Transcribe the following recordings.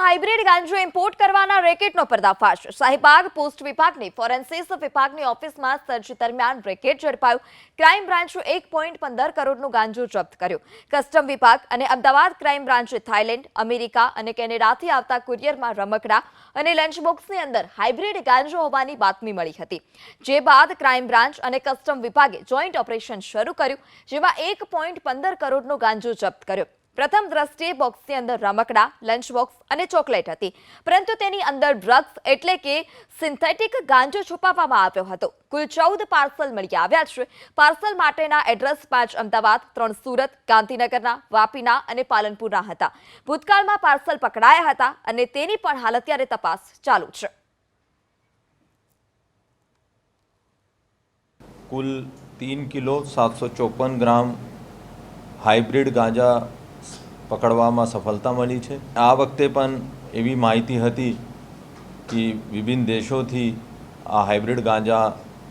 Hybrid ગાંજો import કરવાના રેકેટનો પર્દાફાશ। Shahibaug post વિભાગની ફોરેન્સિક વિભાગની ઓફિસમાં સર્ચ દરમિયાન રેકેટ ઝડપાયું। ક્રાઇમ બ્રાન્ચે 1.15 કરોડનું ગાંજો જપ્ત કર્યું। કસ્ટમ વિભાગ અને અમદાવાદ ક્રાઇમ બ્રાન્ચે થાઇલેન્ડ, અમેરિકા અને કેનેડાથી આવતા કુરિયરમાં રમકડા અને લંચ બોક્સની અંદર હાઇબ્રિડ ગાંજો હોવાની બાતમી મળી હતી। જે બાદ ક્રાઇમ બ્રાન્ચ અને કસ્ટમ વિભાગે જોઈન્ટ ઓપરેશન શરૂ કર્યું, જેમાં 1.15 કરોડનો ગાંજો જપ્ત કર્યો। પ્રથમ દ્રષ્ટિએ બોક્સની અંદર રમકડા, લંચ બોક્સ અને ચોકલેટ હતી, પરંતુ તેની અંદર ડ્રગ્સ એટલે કે સિન્થેટિક ગાંજો છુપાવવામાં આવ્યો હતો। કુલ 14 પાર્સલ મળી આવ્યા છે। પાર્સલ માટેના એડ્રેસ 5 અમદાવાદ, 3 સુરત, ગાંધીનગરના, વાપીના અને પાલનપુરના હતા। ભૂતકાળમાં પાર્સલ પકડાયા હતા અને તેની પણ હાલ અત્યારે તપાસ ચાલુ છે। कुल 3 किलो 754 ग्राम हाइब्रिड गांजा પકડવામાં સફળતા મળી છે। આ વખતે પણ એવી માહિતી હતી કે વિભિન્ન દેશોથી આ હાઇબ્રિડ ગાંજા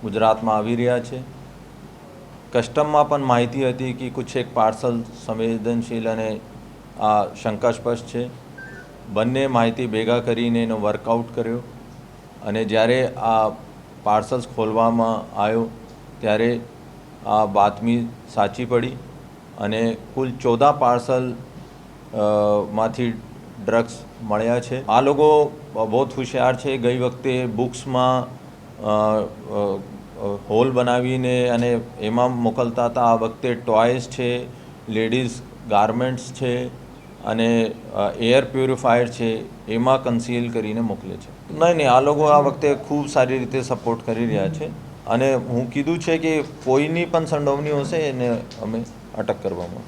ગુજરાતમાં આવી રહ્યા છે। કસ્ટમમાં પણ માહિતી હતી કે કુછ એક પાર્સલ સંવેદનશીલ અને આ શંકાસ્પદ છે। બંને માહિતી ભેગા કરીને એનો વર્કઆઉટ કર્યો અને જ્યારે આ પાર્સલ્સ ખોલવામાં આવ્યો ત્યારે આ બાતમી સાચી પડી અને કુલ 14 પાર્સલ માંથી ડ્રગ્સ મળ્યા છે। આ લોકો બહુ હોશિયાર છે। ગઈ વખતે બુક્સમાં હોલ બનાવીને અને એમાં મોકલતા હતા। આ વખતે ટોયસ છે, લેડીઝ ગાર્મેન્ટ્સ છે અને એર પ્યુરિફાયર છે, એમાં કન્સીલ કરીને મોકલે છે। નહીં, આ લોકો આ વખતે ખૂબ સારી રીતે સપોર્ટ કરી રહ્યા છે અને હું કીધું છે કે કોઈની પણ સંડોવણી હશે એને અમે અટક કરવામાં